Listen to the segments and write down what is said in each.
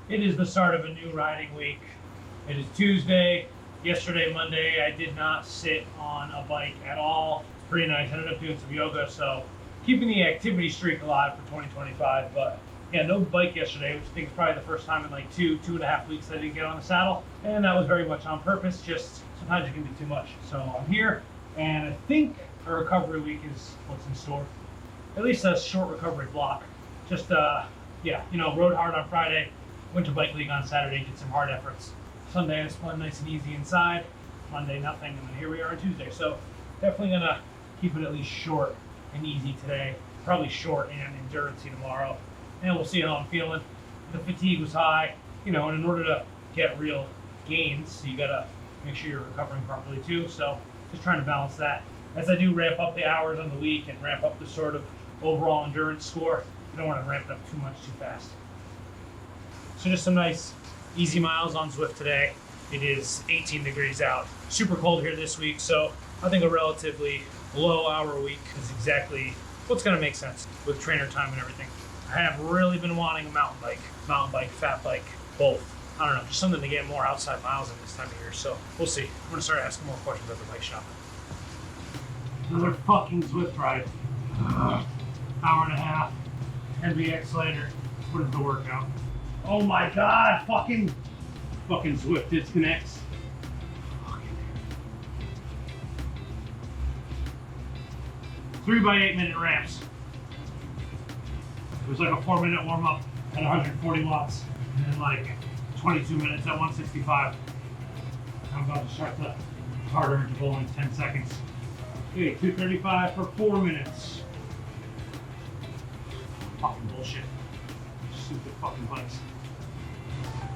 It is the start of a new riding week. It is Tuesday. Yesterday, Monday, I did not sit on a bike at all. It's pretty nice. I ended up doing some yoga, so keeping the activity streak alive for 2025. But yeah, no bike yesterday, which I think is probably the first time in like two and a half weeks that I didn't get on the saddle. And that was very much on purpose. Just sometimes it can be too much. So I'm here, and I think a recovery week is what's in store. At least a short recovery block. Just, rode hard on Friday. Winter Bike League on Saturday, did some hard efforts. Sunday I spun nice and easy inside. Monday nothing, and then here we are on Tuesday. So definitely gonna keep it at least short and easy today. Probably short and endurance-y tomorrow. And we'll see how I'm feeling. The fatigue was high, and in order to get real gains, you gotta make sure you're recovering properly too. So just trying to balance that. As I do ramp up the hours on the week and ramp up the sort of overall endurance score, you don't want to ramp it up too much too fast. So just some nice easy miles on Zwift today. It is 18 degrees out. Super cold here this week, so I think a relatively low hour week is exactly what's gonna make sense with trainer time and everything. I have really been wanting a mountain bike, fat bike, both. I don't know, just something to get more outside miles in this time of year, so we'll see. I'm gonna start asking more questions at the bike shop. Another fucking Zwift ride. Hour and a half, NBX later. What is the workout? Oh my god, fucking Zwift disconnects. 3 by 8 minute ramps. It was like a 4-minute warm up at 140 watts, and then like 22 minutes at 165. I'm about to start the harder interval in 10 seconds. Okay, 235 for 4 minutes. Fucking bullshit. Stupid fucking bikes.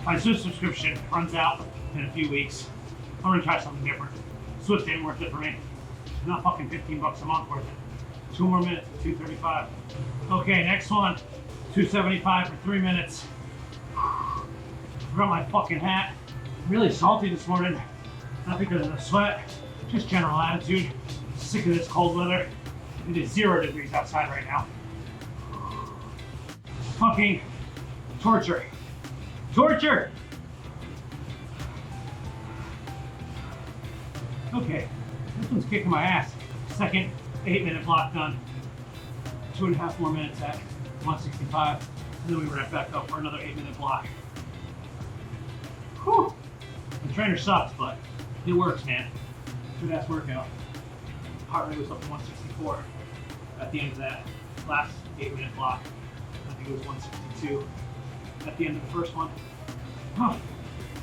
My Zwift subscription runs out in a few weeks. I'm gonna try something different. Zwift ain't worth it for me. It's not fucking 15 bucks a month worth it. 2 more minutes at 235. Okay, next one. 275 for 3 minutes. Forgot my fucking hat. I'm really salty this morning. Not because of the sweat, just general attitude. Sick of this cold weather. It is 0 degrees outside right now. Fucking torture. Torture! Okay, this one's kicking my ass. Second 8-minute block done. 2.5 more minutes at 165. And then we ramp back up for another 8-minute block. Whew! The trainer sucks, but it works, man. Good ass workout. Heart rate was up to 164 at the end of that last 8-minute block. I think it was 162 at the end of the first one.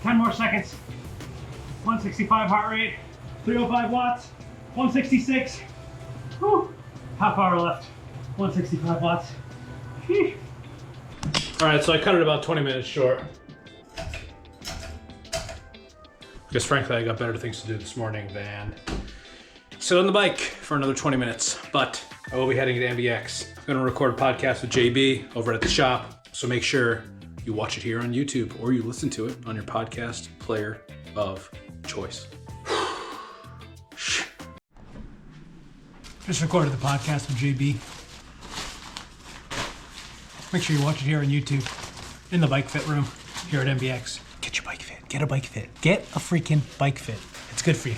10 more seconds. 165 heart rate, 305 watts, 166. Whew. Half hour left, 165 watts. All right, so I cut it about 20 minutes short. Because frankly, I got better things to do this morning than sit on the bike for another 20 minutes. But I will be heading to MBX. I'm gonna record a podcast with JB over at the shop. So make sure you watch it here on YouTube or you listen to it on your podcast player of choice. Just recorded the podcast with JB. Make sure you watch it here on YouTube in the bike fit room here at MBX. Get your bike fit. Get a bike fit. Get a freaking bike fit. It's good for you.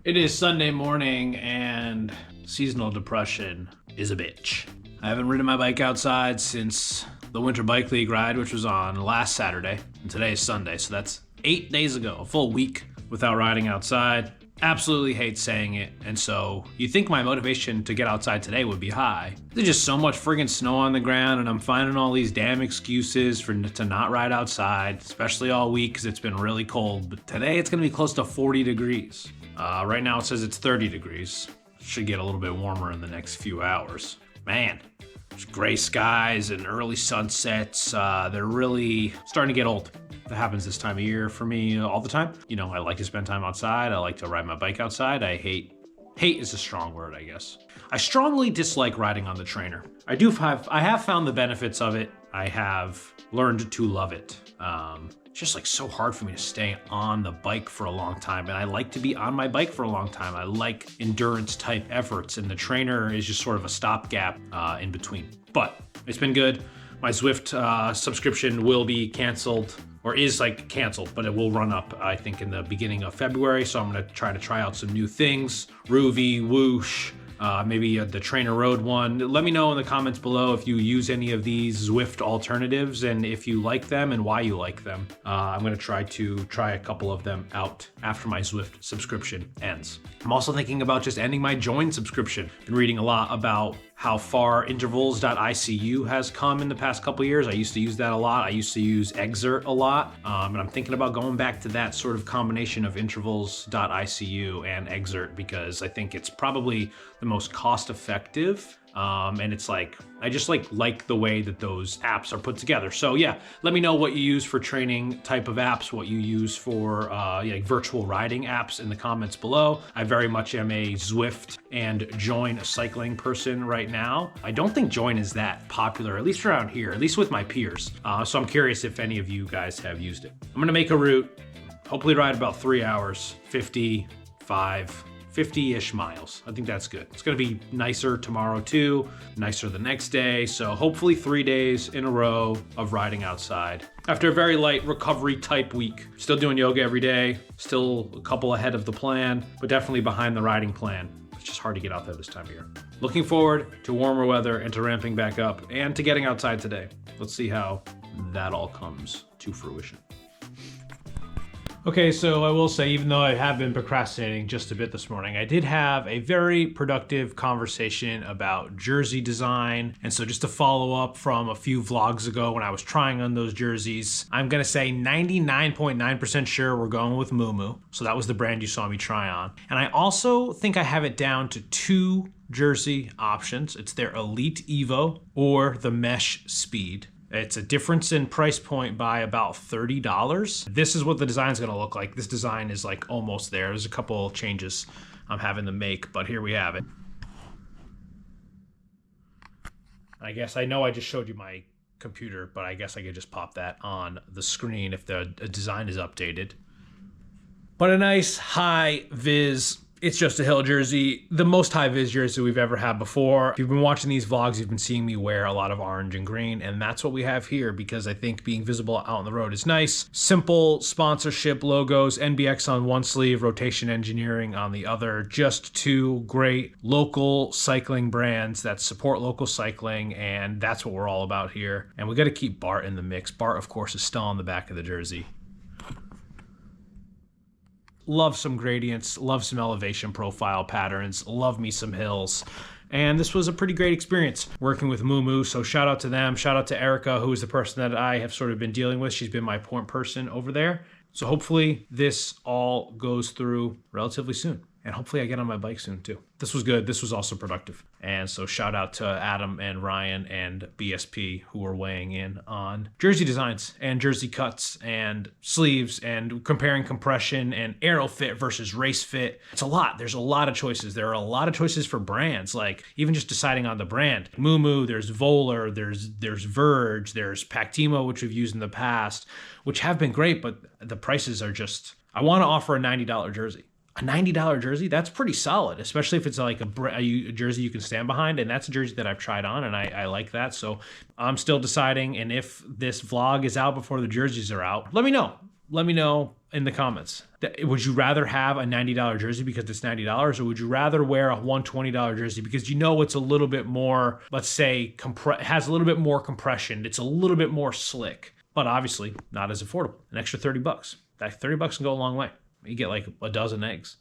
It is Sunday morning and seasonal depression is a bitch. I haven't ridden my bike outside since the Winter Bike League ride, which was on last Saturday, and today is Sunday, so that's 8 days ago, a full week without riding outside. Absolutely hate saying it, and so you think my motivation to get outside today would be high. There's just so much friggin' snow on the ground, and I'm finding all these damn excuses to not ride outside, especially all week because it's been really cold, but today it's gonna be close to 40 degrees. Right now it says it's 30 degrees. Should get a little bit warmer in the next few hours. Man, there's gray skies and early sunsets. They're really starting to get old. That happens this time of year for me all the time. I like to spend time outside. I like to ride my bike outside. I hate is a strong word, I guess. I strongly dislike riding on the trainer. I have found the benefits of it I have learned to love it. It's just like so hard for me to stay on the bike for a long time, and I like to be on my bike for a long time. I like endurance type efforts, and the trainer is just sort of a stopgap in between. But it's been good. My Zwift subscription will be canceled, or is like canceled, but it will run up, I think, in the beginning of February. So I'm gonna try out some new things. Rouvy, Whoosh, maybe the Trainer Road one. Let me know in the comments below if you use any of these Zwift alternatives and if you like them and why you like them. I'm gonna try a couple of them out after my Zwift subscription ends. I'm also thinking about just ending my Join subscription. Been reading a lot about how far intervals.icu has come in the past couple years. I used to use that a lot. I used to use Exert a lot. And I'm thinking about going back to that sort of combination of intervals.icu and Exert because I think it's probably the most cost effective. And it's like, I just like the way that those apps are put together. So yeah, let me know what you use for training type of apps, what you use for like virtual riding apps in the comments below. I very much am a Zwift and Join cycling person right now. I don't think Join is that popular, at least around here, at least with my peers. So I'm curious if any of you guys have used it. I'm gonna make a route, hopefully ride about 3 hours, 50-ish miles. I think that's good. It's gonna be nicer tomorrow too, nicer the next day. So hopefully 3 days in a row of riding outside. After a very light recovery type week. Still doing yoga every day, still a couple ahead of the plan, but definitely behind the riding plan. It's just hard to get out there this time of year. Looking forward to warmer weather and to ramping back up and to getting outside today. Let's see how that all comes to fruition. Okay, so I will say, even though I have been procrastinating just a bit this morning, I did have a very productive conversation about jersey design. And so just to follow up from a few vlogs ago when I was trying on those jerseys, I'm gonna say 99.9% sure we're going with Moo. So that was the brand you saw me try on. And I also think I have it down to 2 jersey options. It's their Elite Evo or the Mesh Speed. It's a difference in price point by about $30. This is what the design's gonna look like. This design is like almost there. There's a couple changes I'm having to make, but here we have it. I guess I know I just showed you my computer, but I guess I could just pop that on the screen if the design is updated. But a nice high vis, It's Just a Hill jersey, the most high vis jersey we've ever had before. If you've been watching these vlogs, you've been seeing me wear a lot of orange and green, and that's what we have here because I think being visible out on the road is nice. Simple sponsorship logos, NBX on one sleeve, Rotation Engineering on the other. Just 2 great local cycling brands that support local cycling, and that's what we're all about here. And we got to keep Bart in the mix. Bart, of course, is still on the back of the jersey. Love some gradients, love some elevation profile patterns, love me some hills. And this was a pretty great experience working with Moo. So shout out to them. Shout out to Erica, who is the person that I have sort of been dealing with. She's been my point person over there. So hopefully this all goes through relatively soon. And hopefully I get on my bike soon too. This was good. This was also productive. And so shout out to Adam and Ryan and BSP who were weighing in on jersey designs and jersey cuts and sleeves and comparing compression and aero fit versus race fit. It's a lot. There's a lot of choices. There are a lot of choices for brands, like even just deciding on the brand. Moo, there's Volar, there's Verge, there's Pactimo, which we've used in the past, which have been great, but the prices are just, I want to offer a $90 jersey. A $90 jersey, that's pretty solid, especially if it's like a jersey you can stand behind, and that's a jersey that I've tried on, and I like that. So I'm still deciding, and if this vlog is out before the jerseys are out, let me know. Let me know in the comments. Would you rather have a $90 jersey because it's $90, or would you rather wear a $120 jersey because you know it's a little bit more, let's say, has a little bit more compression, it's a little bit more slick, but obviously not as affordable. An extra $30. That $30 can go a long way. You get like a dozen eggs.